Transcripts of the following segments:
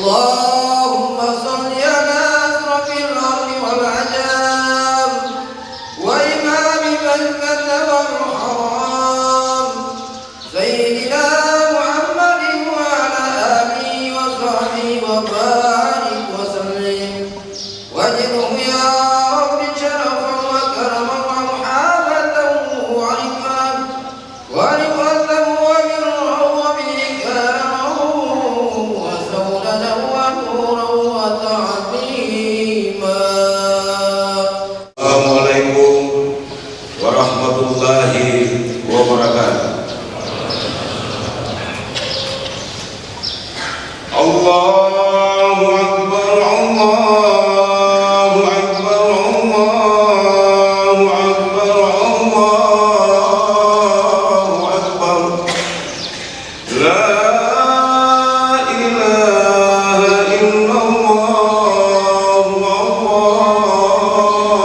اللهم صل على أشرف الأرض والعجام وإمام مكة والحرام سيدنا محمد وعلى آله وصحبه وبارك وسلم واجعله يا رب شرفا وكرما ومحابة ورفعة ورفعة وبرا وبإكراما وسودا ونورا وتعظيما. Assalamualaikum warahmatullahi wabarakatuh. Allahu Akbar, Allahu Akbar, Allahu Akbar, Allahu Akbar. La ilaha illallah, Allahu Akbar,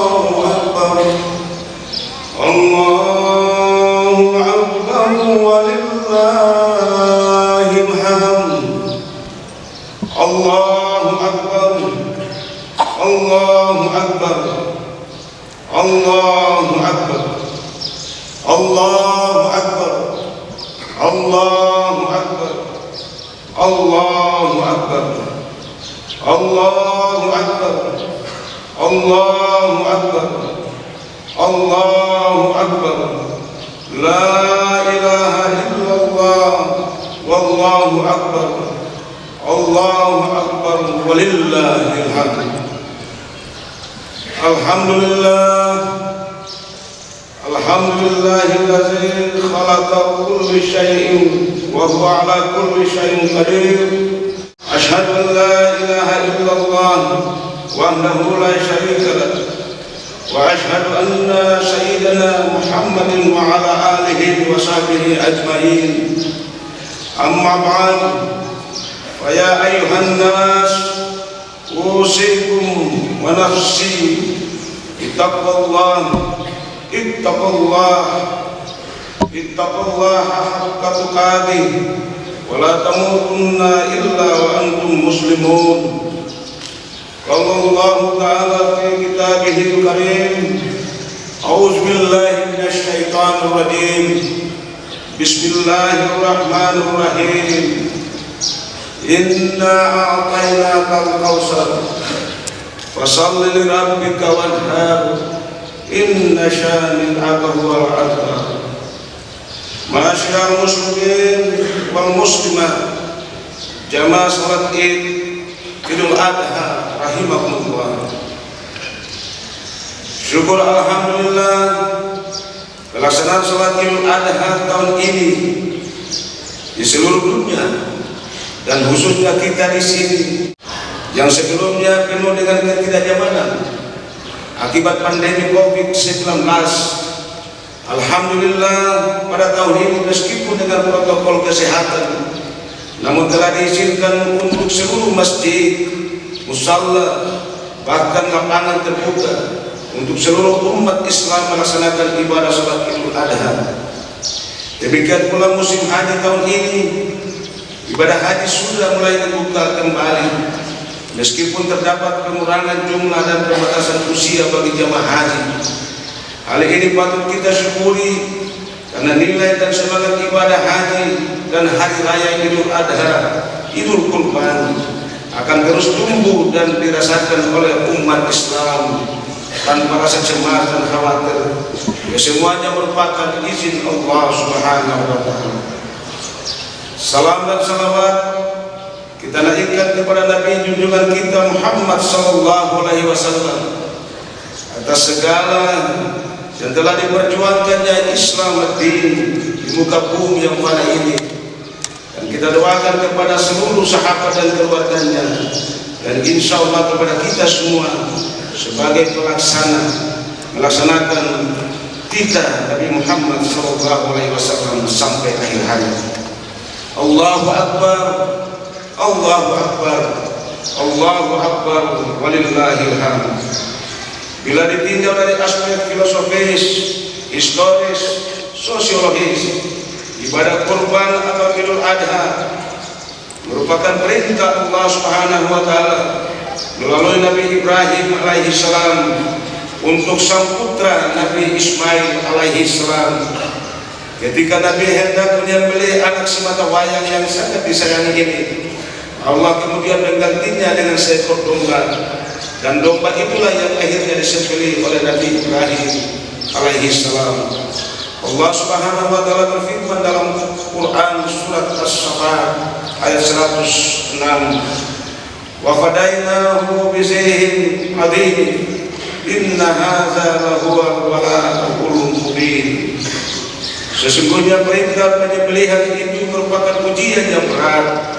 Allahu Akbar, walillahil hamd. Allahu Akbar, Allahu Akbar, Allahu Akbar, Allahu Akbar, Allahu Akbar, Allahu Akbar, Allahu Akbar, Allahu Akbar, Allahu Akbar. La ilaha illallah, wallahu akbar, Allahu akbar, walillahil hamd. Alhamdulillah, alhamdulillahilladzi khalaqa kulli syai'in wa huwa ala kulli syai'in qadir. Asyhadu an la ilaha illallah wahdahu la syarika lah wa asyhadu anna sayyidana Muhammadin wa ala alihi wa sahbihi ajma'in. Amma ba'd. Wa ya ayyuhan nas usikum wa nafsi ittaqullah haqqa tuqatih wa la tamutunna illa wa antum muslimun. Qala Allah ta'ala fi kitabihil karim, a'udzu billahi minasy syaithanir rajim. Bismillahirrahmanirrahim. Inna a'tainakal kautsar fashalli li rabbika wanhar inna syani'aka huwal abtar. Ma'asyiral muslimin wal muslimat, jamaah salat Id Idul Adha rahimakumullah. Syukur alhamdulillah pelaksanaan salat Idul Adha tahun ini di seluruh dunia dan khususnya kita di sini yang sebelumnya penuh dengan ketidaknyamanan akibat pandemi COVID-19. Alhamdulillah pada tahun ini meskipun dengan protokol kesehatan, namun telah diizinkan untuk seluruh masjid, musalla, bahkan lapangan terbuka untuk seluruh umat Islam melaksanakan ibadah salat Idul Adha. Demikian pula musim haji tahun ini, ibadah haji sudah mulai dibuka kembali meskipun terdapat pengurangan jumlah dan pembatasan usia bagi jamaah haji. Hal ini patut kita syukuri karena nilai dan semangat ibadah haji dan hari raya Idul Adha, Idul Kurban akan terus tumbuh dan dirasakan oleh umat Islam tanpa rasa cemas dan khawatir. Semuanya merupakan izin Allah Subhanahu wa ta'ala. Salam dan salawat kita naikkan kepada Nabi junjungan kita Muhammad sallallahu alaihi wasallam atas segala yang telah diperjuangkannya Islam ad-din di muka bumi yang mana ini, dan kita doakan kepada seluruh sahabat dan keluarganya, dan insya Allah kepada kita semua sebagai melaksanakan titah Nabi Muhammad sallallahu alaihi wasallam sampai akhir hayat. Allahu Akbar, Allahu Akbar, Allahu Akbar, walillahil hamd. Bila ditinjau dari aspek filosofis, historis, sosiologis, ibadah kurban atau Idul Adha merupakan perintah Allah Subhanahu wa taala melalui Nabi Ibrahim alaihi salam untuk sang putra Nabi Ismail alaihi salam. Ketika Nabi hendak menyembelih anak semata wayang yang sangat disayangi ini, Allah kemudian menggantinya dengan seekor domba, dan domba itulah yang akhirnya disembelih oleh Nabi Ibrahim alaihi salam. Allah Subhanahu wa taala berfirman dalam Quran surat As-Saffat ayat 106, wa fadainahu bizibhin adhim inna hadza lahuwal bala'ul mubin. Sesungguhnya perintah penyembelihan itu merupakan ujian yang berat,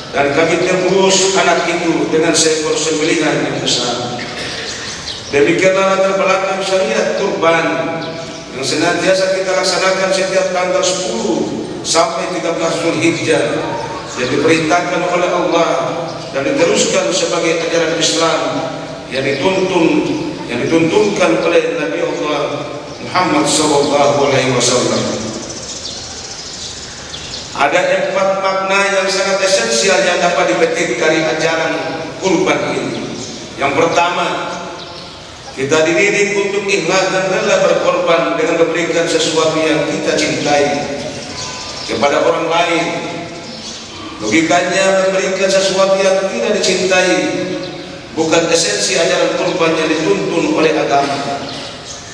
dan kami tebus anak itu dengan seekor sembelihan yang besar. Demikianlah latar belakang syariat kurban yang senantiasa kita laksanakan setiap tanggal 10 sampai 13 Zulhijjah, yang diperintahkan oleh Allah dan diteruskan sebagai ajaran Islam yang dituntunkan oleh Nabi Allah Muhammad SAW. Ada 4 makna yang sangat esensial yang dapat dipetik dari ajaran kurban ini. Yang pertama, kita dididik untuk ikhlas dan rela berkorban dengan memberikan sesuatu yang kita cintai kepada orang lain. Logikanya, memberikan sesuatu yang tidak dicintai bukan esensi ajaran kurban yang dituntun oleh agama.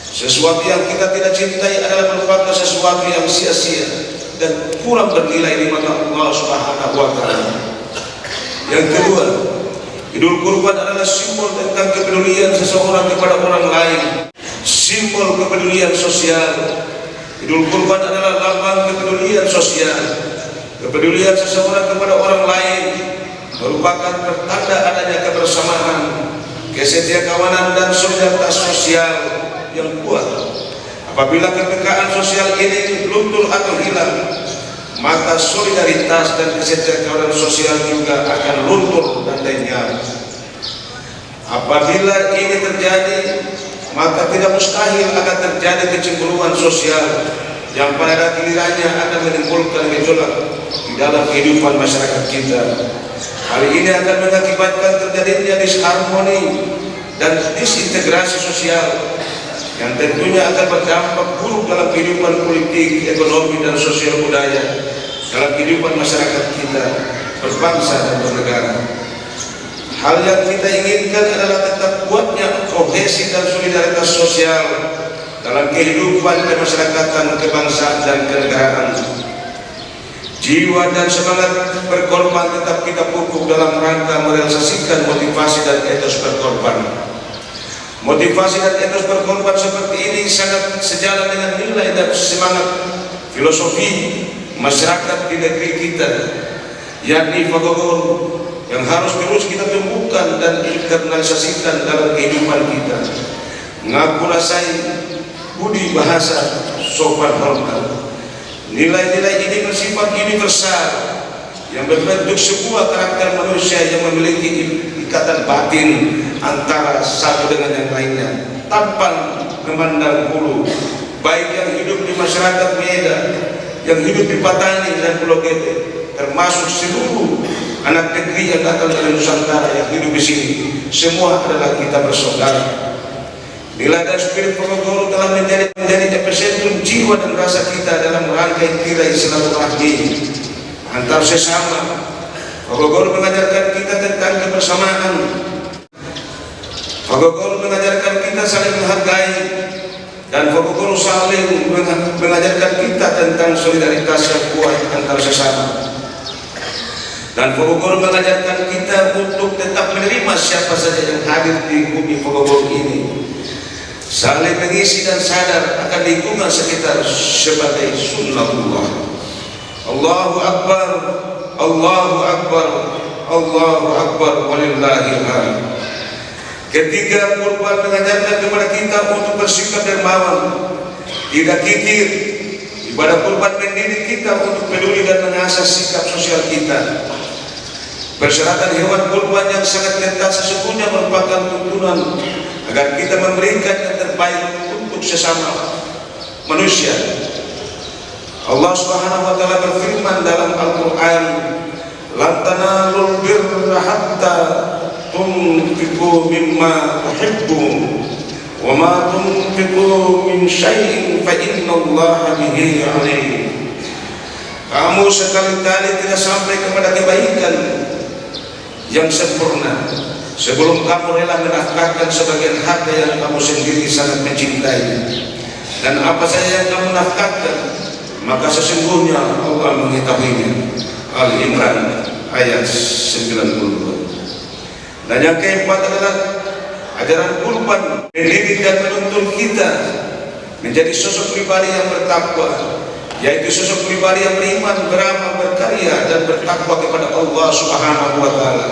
Sesuatu yang kita tidak cintai adalah merupakan sesuatu yang sia-sia dan kurang bernilai di mata Allah Subhanahu wa taala. Yang kedua, Idul Kurban adalah simbol tentang kepedulian seseorang kepada orang lain, simbol kepedulian sosial. Idul Kurban adalah lambang kepedulian sosial. Kepedulian seseorang kepada orang lain merupakan pertanda adanya kebersamaan, kesetiakawanan dan solidaritas sosial yang kuat. Apabila kepekaan sosial ini luntur atau hilang, maka solidaritas dan kesetiakawanan sosial juga akan luntur dan lenyap. Apabila ini terjadi, maka tidak mustahil akan terjadi kecemburuan sosial yang pada gilirannya akan menimbulkan gejolak di dalam kehidupan masyarakat kita. Hal ini akan mengakibatkan terjadinya disharmoni dan disintegrasi sosial yang tentunya akan berdampak buruk dalam kehidupan politik, ekonomi, dan sosial budaya dalam kehidupan masyarakat kita berbangsa dan bernegara. Hal yang kita inginkan adalah tetap kuatnya kohesi dan solidaritas sosial dalam kehidupan kemasyarakatan, kebangsaan, dan kenegaraan. Jiwa dan semangat berkorban tetap kita pupuk dalam rangka merealisasikan motivasi dan etos berkorban. Motivasi dan etos berkorban seperti ini sangat sejalan dengan nilai dan semangat filosofi masyarakat di negeri kita, yakni Fagogor, yang harus terus kita tumbuhkan dan internalisasikan dalam kehidupan kita. Ngaku rasai, budi bahasa, sopan hormat. Nilai-nilai ini bersifat universal yang berbentuk sebuah karakter manusia yang memiliki ikatan batin antara satu dengan yang lainnya tanpa memandang bulu, baik yang hidup di masyarakat Medan, yang hidup di Patani dan Pulau Gede, termasuk seluruh anak negeri yang datang dari Nusantara yang hidup di sini. Semua adalah kita bersaudara. Nilai dan spirit Fagogor telah menjadi epicentrum jiwa dan rasa kita dalam rangkaian tirai silaturahmi antar sesama. Fagogor mengajarkan kita tentang kebersamaan. Fagogor mengajarkan kita saling menghargai, dan Fagogor saling mengajarkan kita tentang solidaritas yang kuat antar sesama. Dan Fagogor mengajarkan kita untuk tetap menerima siapa saja yang hadir di bumi Fagogor ini, saling mengisi dan sadar akan lingkungan sekitar sebagai sunnatullah. Allahu Akbar, Allahu Akbar, Allahu Akbar, walillahil hamd. Ketiga, kurban mengajarkan kepada kita untuk bersikap dermawan, tidak kikir. Ibadah kurban mendidik kita untuk peduli dan mengasah sikap sosial kita. Persyaratan hewan kurban yang sangat ketat sesungguhnya merupakan tuntunan agar kita memberikan yang terbaik untuk sesama manusia. Allah Subhanahu wa taala berfirman dalam Al-Qur'an, lan tanalul birra hatta tunfiqu mimma tuhibbun wa ma tunfiqu min syai'in fa innallaha bihi alim. Kamu sekali-kali tidak sampai kepada kebaikan yang sempurna sebelum kamu rela menafkahkan sebagian harta yang kamu sendiri sangat mencintai. Dan apa saja yang kamu nafkahkan, maka sesungguhnya Allah mengetahuinya. Al-Imran ayat 92. Dan yang keempat adalah ajaran kurban mendidik dan menuntun kita menjadi sosok pribadi yang bertakwa, yaitu sosok pribadi yang beriman, beramal, berkarya dan bertakwa kepada Allah Subhanahu wa taala.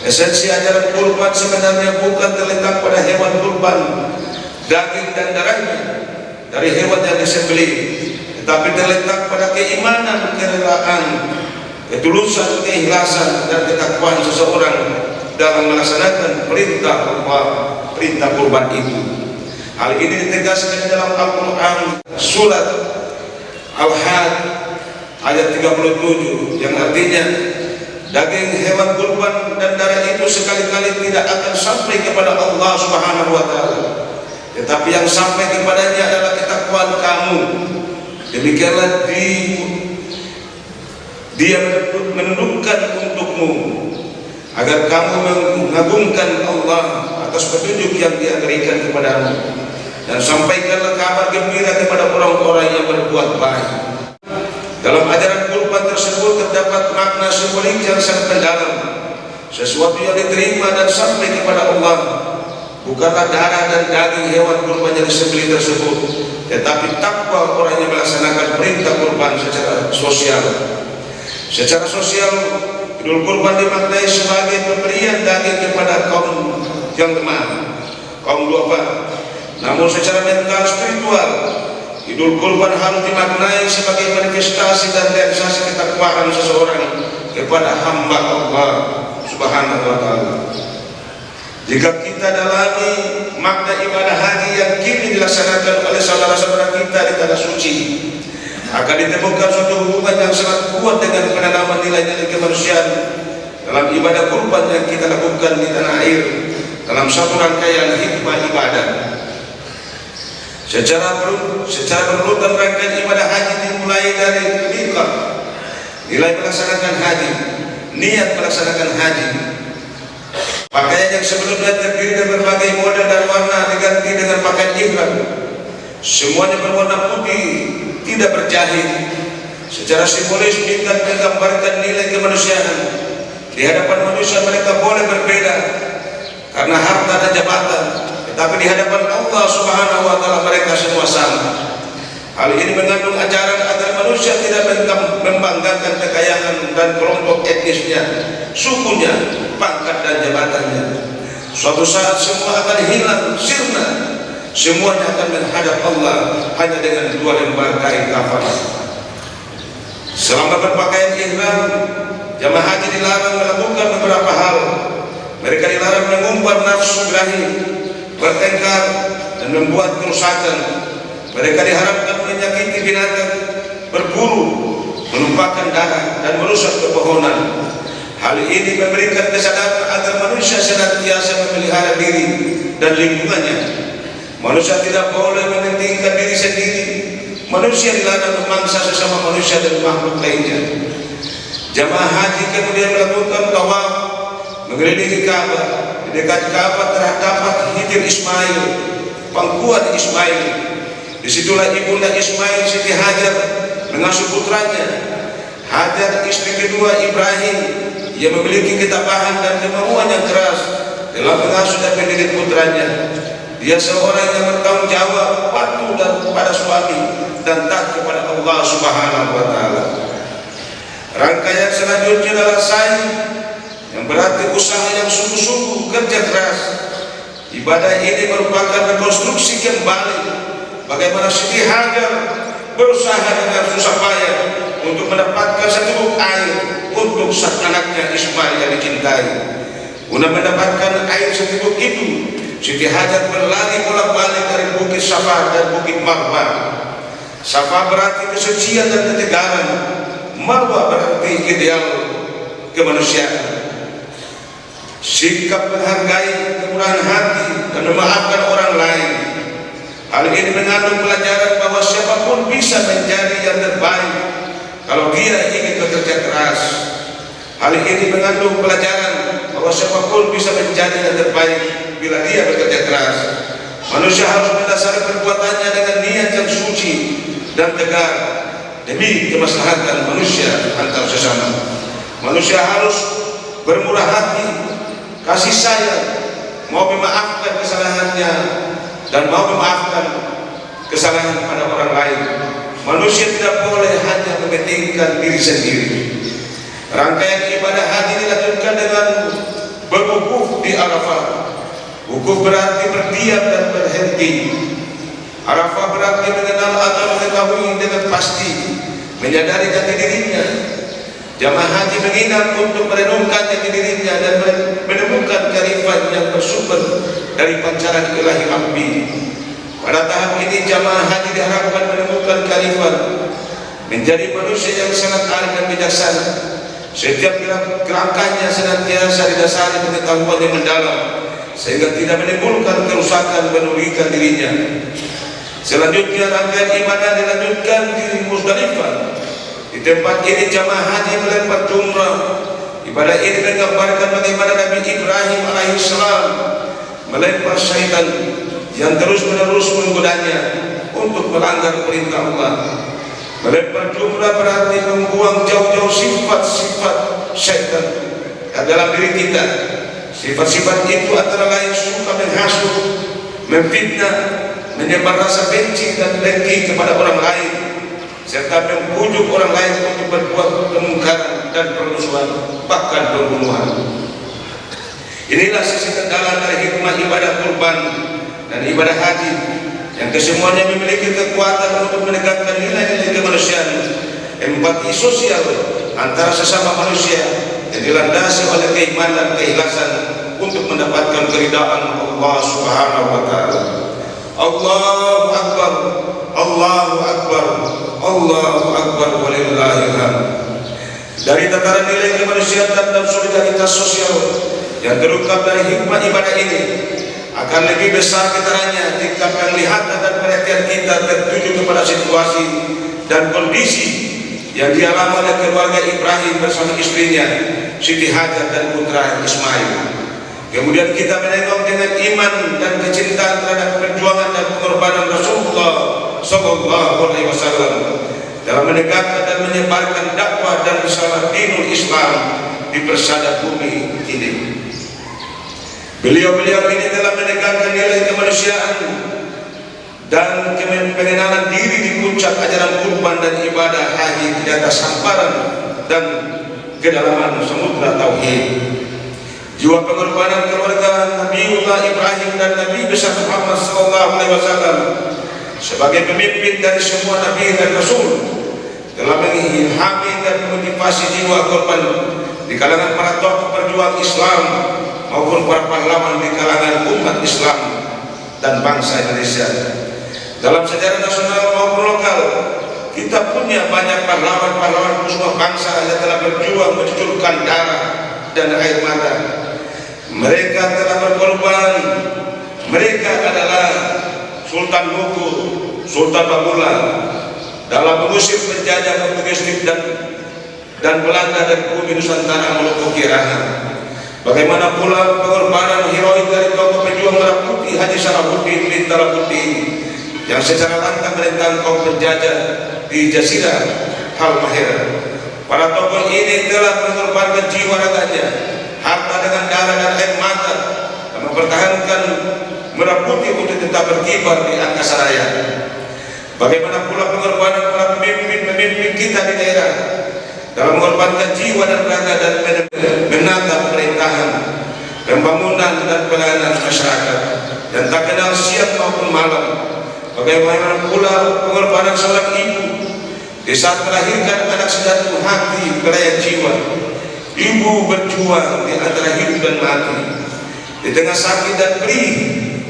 Esensi ajaran kurban sebenarnya bukan terletak pada hewan kurban, daging dan darahnya dari hewan yang disembelih, tetapi terletak pada keimanan, kerelaan, ketulusan, keikhlasan dan ketakwaan seseorang dalam melaksanakan perintah Allah, perintah kurban itu. Hal ini ditegaskan dalam Al-Quran surat Al-Had ayat 37 yang artinya daging hewan kurban dan darah itu sekali-kali tidak akan sampai kepada Allah Subhanahu wa taala, tetapi yang sampai kepadanya adalah ketakwaan kamu. Demikianlah dia menundukkan untukmu agar kamu mengagungkan Allah atas petunjuk yang dia berikan kepadamu, dan sampaikanlah kabar gembira kepada orang-orang yang berbuat baik. Dalam ajaran kurban tersebut terdapat makna simbolik yang sangat mendalam. Sesuatu yang diterima dan sampai kepada Allah bukanlah darah dan daging hewan kurban yang disembelih tersebut, tetapi takwa orang yang melaksanakan perintah kurban secara sosial. Secara sosial, Idul Kurban dimaknai sebagai pemberian daging kepada kaum yang lemah, kaum duafa. Namun secara mental spiritual, Idul Kurban harus dimaknai sebagai manifestasi dan realisasi ketakwaan seseorang kepada hamba Allah Subhanahu wa taala. Jika kita dalami makna ibadah haji yang kini dilaksanakan oleh saudara-saudara kita di tanah suci, akan ditemukan suatu hubungan yang sangat kuat dengan penanaman nilai-nilai kemanusiaan dalam ibadah kurban yang kita lakukan di tanah air dalam satu rangkaian hikmah ibadah. Secara berurutan rangkaian ibadah haji dimulai dari miqat, nilai melaksanakan haji, niat melaksanakan haji. Pakaian yang sebelumnya terdiri dari berbagai model dan warna diganti dengan pakaian ihram. Semuanya berwarna putih, tidak berjahit. Secara simbolis miqat menggambarkan nilai kemanusiaan. Di hadapan manusia mereka boleh berbeda karena harta dan jabatan, tetapi di hadapan Allah Subhanahu wa taala mereka semua sama. Hal ini mengandung ajaran agar manusia tidak membanggakan kekayaan dan kelompok etnisnya, sukunya, pangkat dan jabatannya. Suatu saat semua akan hilang sirna. Semuanya akan menghadap Allah hanya dengan 2 lembar kain kafan. Selama berpakaian ihram, jamaah haji dilarang melakukan beberapa hal. Mereka dilarang mengumbar nafsu birahi, bertengkar dan membuat kerusakan. Mereka diharapkan menyakiti binatang, berburu, menumpahkan darah dan merusak pepohonan. Hal ini memberikan kesadaran agar manusia senantiasa memelihara diri dan lingkungannya. Manusia tidak boleh mementingkan diri sendiri. Manusia dilarang memangsa sesama manusia dan makhluk lainnya. Jamaah haji kemudian melakukan tawaf mengelilingi Ka'bah. Di dekat Ka'bah terdapat Hijr Ismail, pangkuan Ismail. Disitulah ibunda Ismail, Siti Hajar, mengasuh putranya. Hajar istri kedua Ibrahim, ia memiliki ketabahan dan kemauan yang keras dalam mengasuh dan mendidik putranya. Dia seorang yang bertanggung jawab, patuh dan kepada suami dan taat kepada Allah Subhanahu wa taala. Rangkaian selanjutnya adalah sa'i, yang berarti usaha yang sungguh-sungguh, kerja keras. Ibadah ini merupakan rekonstruksi kembali bagaimana Siti Hajar berusaha dengan susah payah untuk mendapatkan seteguk air untuk sang anaknya Ismail yang dicintai. Guna mendapatkan air seteguk itu, Siti Hajar berlari bolak-balik dari Bukit Safa dan Bukit Marwah. Safa berarti kesucian dan ketegaran, Marwah berarti ideal kemanusiaan. Sikap menghargai kemurahan hati dan memaafkan orang lain. Hal ini mengandung pelajaran bahwa siapapun bisa menjadi yang terbaik kalau dia ingin bekerja keras. Hal ini mengandung pelajaran bahwa siapapun bisa menjadi yang terbaik bila dia bekerja keras. Manusia harus mendasari perbuatannya dengan niat yang suci dan tegar demi kemaslahatan manusia antar sesama. Manusia harus bermurah hati, kasih sayang, mau memaafkan kesalahannya dan mau memaafkan kesalahan pada orang lain. Manusia tidak boleh hanya mementingkan diri sendiri. Rangkaian ibadah haji dilanjutkan dengan berwukuf di Arafah. Wukuf berarti berdiam dan berhenti. Arafah berarti mengenal atau mengetahui dengan pasti, menyadari jati dirinya. Jamaah haji menginap untuk merenungkan jati dirinya dan menemukan kearifan yang bersumber dari pancaran ilahi Rabbi. Pada tahap ini jamaah haji diharapkan menemukan kearifan, menjadi manusia yang sangat arif dan bijaksana. Setiap gerakannya senantiasa didasari pengetahuan yang mendalam, sehingga tidak menimbulkan kerusakan dan merugikan dirinya. Selanjutnya rangkaian ibadah dilanjutkan di Musdalifah. Di tempat ini jamaah haji melempar jumrah. Ibadah ini menggambarkan bagaimana Nabi Ibrahim alaihissalam melempar syaitan yang terus-menerus menggodanya untuk melanggar perintah Allah. Melempar jumrah berarti membuang jauh-jauh sifat-sifat syaitan dalam diri kita. Sifat-sifat itu antara lain suka menghasut, memfitnah, menyebar rasa benci dan dengki kepada orang lain, serta membujuk orang lain untuk berbuat kemungkaran dan permusuhan, bahkan pembunuhan. Inilah sisi kendala dari hikmah ibadah kurban dan ibadah haji, yang kesemuanya memiliki kekuatan untuk menegakkan nilai-nilai kemanusiaan, empati sosial antara sesama manusia yang dilandasi oleh keimanan dan keikhlasan untuk mendapatkan keridhaan Allah Subhanahu wa taala. Allahu Akbar, Allahu Akbar, Allahu Akbar, walillahil hamd. Dari tataran nilai kemanusiaan dan solidaritas sosial yang terungkap dari hikmah ibadah ini, akan lebih besar getarannya jika penglihatan dan perhatian kita tertuju kepada situasi dan kondisi yang dialami oleh keluarga Ibrahim bersama istrinya Siti Hajar dan putra Ismail. Kemudian kita menengok dengan iman dan kecintaan terhadap perjuangan dan pengorbanan Rasulullah Sallallahu Alaihi Wasallam dalam menegakkan dan menyebarkan dakwah dan risalah dinul Islam di persada bumi ini. Beliau-beliau ini telah menegakkan nilai kemanusiaan dan pengenalan diri di puncak ajaran kurban dan ibadah haji di atas hamparan dan kedalaman samudra tauhid. Jiwa pengorbanan keluarga Nabiullah Ibrahim dan Nabi besar Muhammad sallallahu alaihi wasallam sebagai pemimpin dari semua nabi dan rasul telah mengilhami dan memotivasi jiwa korban di kalangan para tokoh perjuang Islam maupun para pahlawan di kalangan umat Islam dan bangsa Indonesia. Dalam sejarah nasional maupun lokal, kita punya banyak pahlawan-pahlawan semua bangsa yang telah berjuang mencucurkan darah dan air mata. Mereka telah berkorban. Mereka adalah Sultan Buku, Sultan Babulan dalam mengusir penjajah Portugis dan Belanda dari bumi Nusantara melumpuhkan Irahan. Bagaimana pula pengorbanan heroik dari tokoh pejuang merah putih Haji Salahuddin bin Talahuddin yang secara lantang menentang kaum penjajah di Jazirah Halmahera. Para tokoh ini telah mengorbankan jiwa raganya, harta dengan darah dan air mata, dan mempertahankan merah putih untuk tetap berkibar di angkasa raya. Bagaimana pula pengorbanan para pemimpin kita di daerah dalam mengorbankan jiwa dan raga dan menata pemerintahan, pembangunan dan pelayanan masyarakat yang tak kenal siang maupun malam. Bagaimana pula pengorbanan seorang ibu di saat melahirkan anak sejatuh hati belayan jiwa. Ibu berjuang di antara hidup dan mati. Di tengah sakit dan perih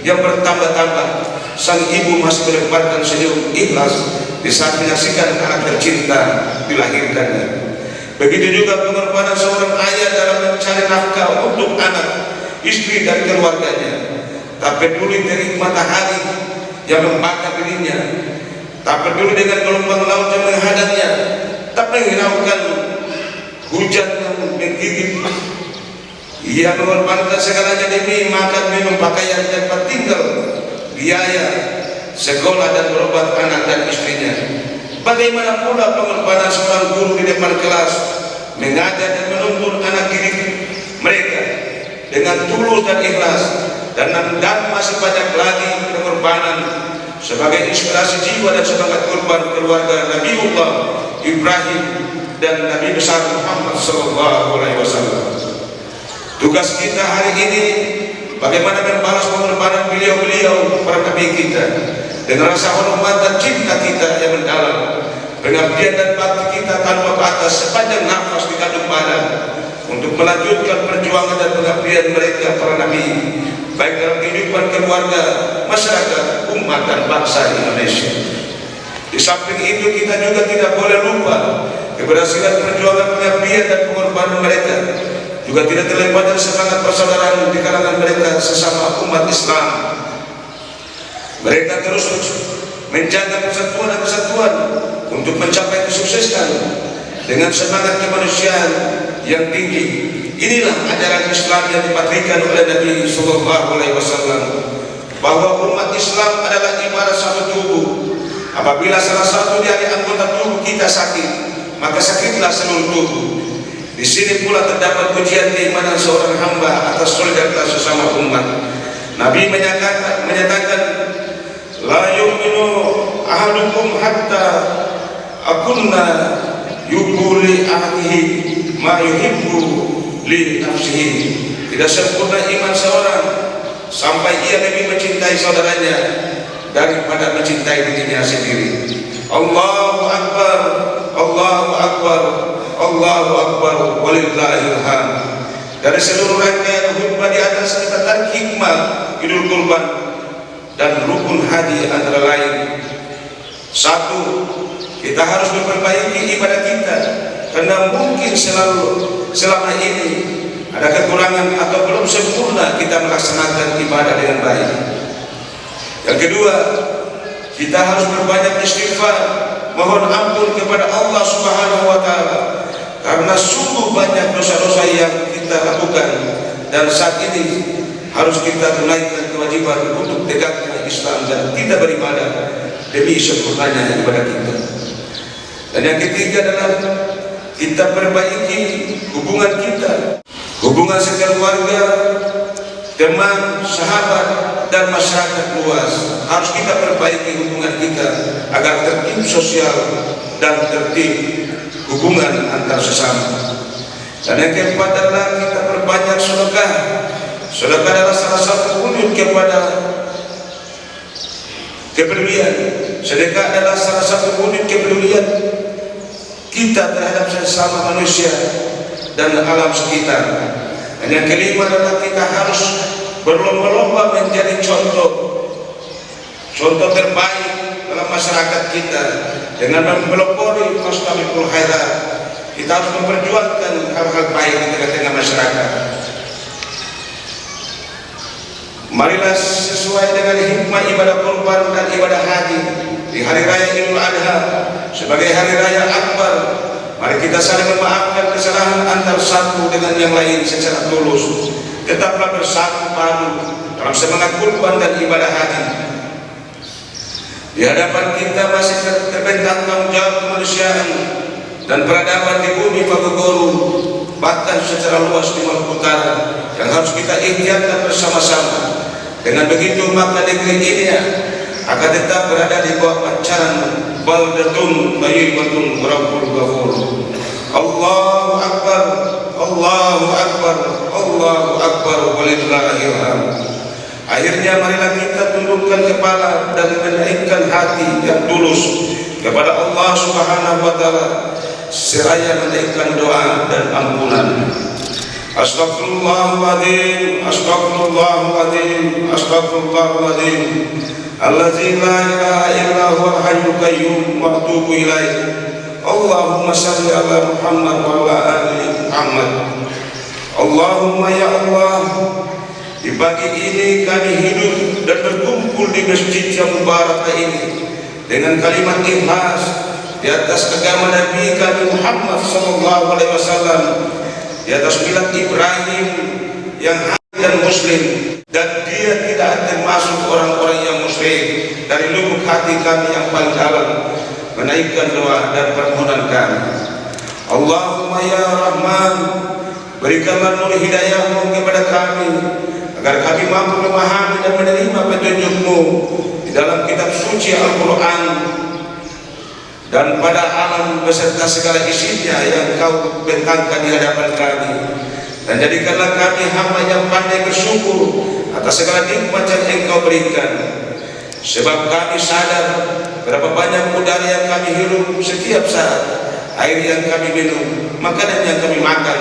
yang bertambah-tambah, sang ibu masih melemparkan senyum ikhlas di saat menyaksikan anak tercinta dilahirkannya. Begitu juga pengorbanan seorang ayah dalam mencari nafkah untuk anak, istri dan keluarganya. Tak peduli terik matahari yang membakar dirinya, tak peduli dengan gelombang laut yang menghadangnya, tak menghiraukan hujan yang menggigit. Ia mengorbankan segalanya demi makan, minum, pakaian, tempat tinggal, biaya sekolah dan berobat anak dan istrinya. Bagaimana pula pengorbanan seorang guru di depan kelas, mengajar dan menuntun anak didik mereka dengan tulus dan ikhlas, dan masih banyak lagi pengorbanan sebagai inspirasi jiwa dan semangat korban keluarga Nabiullah Ibrahim dan Nabi besar Muhammad SAW. Tugas kita hari ini bagaimana membalas pengorbanan beliau-beliau para nabi kita dengan rasa hormat dan cinta kita yang mendalam, pengabdian dan bakti kita tanpa batas sepanjang nafas di kandung badan untuk melanjutkan perjuangan dan pengabdian mereka para nabi, baik dalam kehidupan keluarga, masyarakat, umat dan bangsa Indonesia. Di samping itu kita juga tidak boleh lupa keberhasilan perjuangan pengabdian dan pengorbanan mereka juga tidak terlewat dari semangat persaudaraan di kalangan mereka sesama umat Islam. Mereka terus menjaga persatuan dan kesatuan untuk mencapai kesuksesan dengan semangat kemanusiaan yang tinggi. Inilah ajaran Islam yang dipatrikan oleh Nabi SAW, bahwa umat Islam adalah ibarat satu tubuh. Apabila salah satu dari anggota tubuh kita sakit, maka sakitlah seluruh tubuh. Di sini pula terdapat ujian keimanan seorang hamba atas solidaritas sesama umat. Nabi menyatakan, la yu'minu ahadukum hatta akunna yuhibbu ahlihi ma yuhibbu li nafsihi. Tidak sempurna iman seorang sampai ia lebih mencintai saudaranya daripada mencintai dirinya sendiri. Allahu Akbar, Allahu Akbar, Allahu Akbar, walillahil hamd. Dari seluruh rangkaian khutbah di atas kita tarik hikmah Idul Kurban dan rukun haji antara lain. Satu, kita harus memperbaiki ibadah kita karena mungkin selama ini ada kekurangan atau belum sempurna kita melaksanakan ibadah dengan baik. Yang kedua, kita harus berbanyak istighfar, mohon ampun kepada Allah Subhanahu wa taala karena sungguh banyak dosa-dosa yang kita lakukan, dan saat ini harus kita tunaikan kewajiban untuk tegaknya Islam dan kita beribadah demi sempurnanya ibadah kita. Dan yang ketiga adalah kita perbaiki hubungan kita, hubungan sekeluarga, teman, sahabat, dan masyarakat luas. Harus kita perbaiki hubungan kita agar tertib sosial dan tertib hubungan antar sesama. Dan yang keempat adalah kita perbanyak sedekah. Sedekah adalah salah satu wujud kepada kepedulian. Sedekah adalah salah satu wujud kepedulian kita terhadap sesama manusia dan alam sekitar. Dan yang kelima adalah kita harus berlomba-lomba menjadi contoh terbaik dalam masyarakat kita dengan mempelopori fastabiqul khairat. Kita harus memperjuangkan hal-hal baik di tengah-tengah masyarakat. Marilah sesuai dengan hikmah ibadah kurban dan ibadah haji di hari raya Idul Adha sebagai hari raya akbar, mari kita saling memaafkan kesalahan antar satu dengan yang lain secara tulus. Tetaplah bersatu padu dalam semangat kurban dan ibadah haji. Di hadapan kita masih terbentang tanggung jawab kemanusiaan dan peradaban di bumi Pagogoru, bahkan secara luas di Maluku Utara, yang harus kita ikhtiarkan bersama-sama. Dengan begitu maka negeri ini akan tetap berada di bawah pancaran baldatun thayyibatun rabbul ghafur. Allahu Akbar, Allahu Akbar, Allahu Akbar, walillahil hamd. Akhirnya marilah kita tundukkan kepala dan menaikkan hati yang tulus kepada Allah Subhanahu wa taala seraya menaikkan doa dan ampunan. Astaghfirullahaladzim, astaghfirullahaladzim, astaghfirullahaladzim, allazi la ilaha illa huwal hayyul qayyum wa atubu ilaih. Allahumma salli ala Muhammad wa ala ali Muhammad. Allahumma ya Allah, di pagi ini kami hidup dan berkumpul di masjid yang mubarak ini dengan kalimat ikhlas di atas agama Nabi kami Muhammad sallallahu alaihi wasallam, di atas milat Ibrahim yang hak dan muslim, dan dia tidak termasuk orang-orang yang musyrik. Dari lubuk hati kami yang paling dalam menaikkan doa dan permohonan kami. Allahumma ya Rahman, berikanlah nur hidayahmu kepada kami agar kami mampu memahami dan menerima petunjukmu di dalam kitab suci Al-Quran dan pada alam beserta segala isinya yang kau bentangkan di hadapan kami. Dan jadikanlah kami hamba yang pandai bersyukur atas segala nikmat yang engkau berikan, sebab kami sadar berapa banyak udara yang kami hirup setiap saat, air yang kami minum, makanan yang kami makan,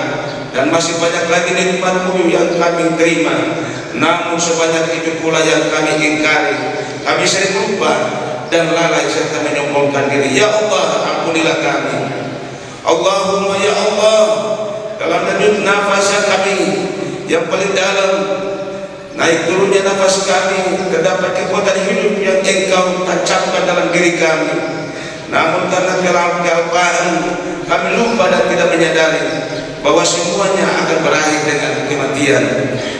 dan masih banyak lagi nikmat-Mu yang kami terima. Namun sebanyak itu pula yang kami ingkari. Kami sering lupa dan lalai serta menyombongkan diri. Ya Allah, ampunilah kami. Allahumma ya Allah, dalam denyut nafas kami yang paling dalam, naik turunnya nafas kami, terdapat kekuatan hidup yang engkau tancapkan dalam diri kami. Namun karena kelalpaan kami lupa dan tidak menyadari bahwa semuanya akan berakhir dengan kematian.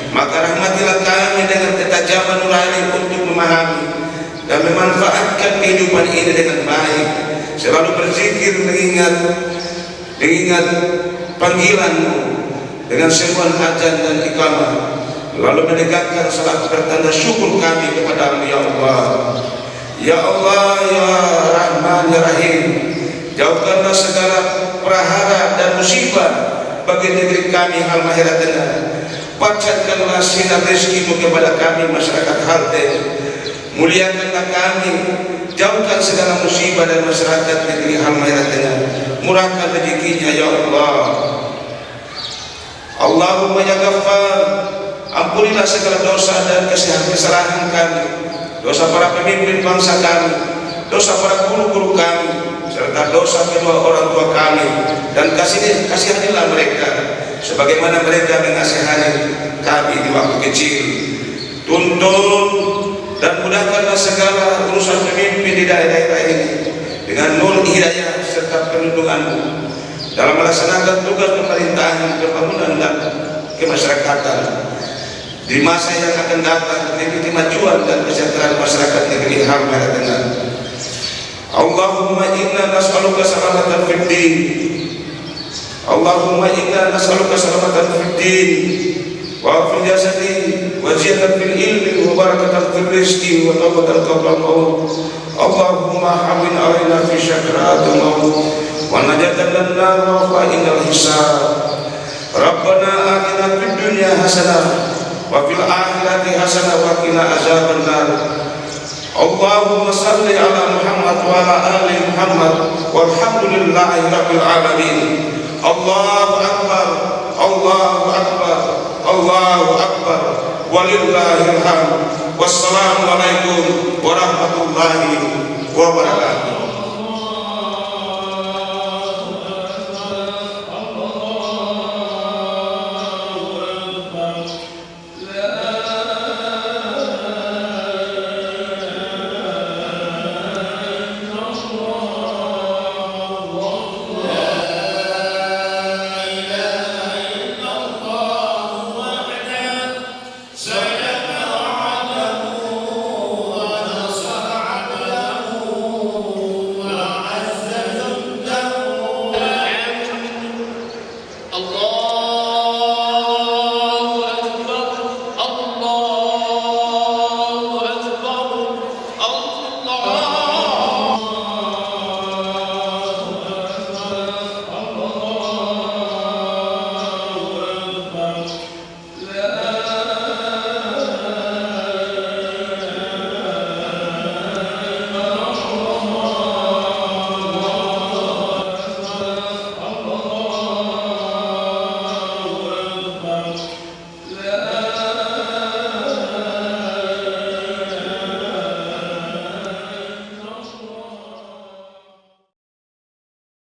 Maka rahmatilah kami dengan ketajaman nurani untuk memahami dan memanfaatkan kehidupan ini dengan baik, selalu berzikir mengingat panggilan-Mu dengan seruan azan dan iqamah, lalu menegakkan salat bertanda syukur kami kepada-Mu ya Allah. Ya Allah ya Rahman ya Rahim, jauhkanlah segala prahara dan musibah bagi negeri kami Halmahera Tengah. Pancarkanlah sinar rezeki-Mu kepada kami masyarakat Halten. Muliakanlah kami, jauhkan segala musibah dari masyarakat negeri Halmahera Tengah. Murahkan rezekinya ya Allah. Allahumma ya Ghaffar, ampunilah segala dosa dan kesalahan kami, dosa para pemimpin bangsa kami, dosa para guru-guru kami, serta dosa kedua orang tua kami, dan kasihanilah mereka sebagaimana mereka mengasihani kami di waktu kecil. Tuntun dan mudahkanlah segala urusan pemimpin di daerah-daerah ini dengan nur hidayah serta perlindungan-Mu dalam melaksanakan tugas pemerintahan, pembangunan dan kemasyarakatan di masa yang akan datang demi kemajuan dan kesejahteraan masyarakat negeri Halmahera Tengah. Allahumma inna nas'aluka salamatan fid din. Allahumma inna nas'aluka salamatan fid din wa fil jasadi wa ziyadatan fil ilmi wa barakatan fil rizqi wa tawbatan qabla al-maut. Allahumma hawwin 'alaina fi syakaratil maut wa najatan minan nar wa fa'inal hisab. Rabbana atina fid dunya hasanah wa fil akhirati hasanah wa qina azabannar. Allahumma salli ala Muhammad wa ala ali Muhammad walhamdulillahi rabbil alamin. Allahu akbar, Allahu akbar, Allahu akbar, walillahil hamd. Wassalamu alaikum warahmatullahi wabarakatuh.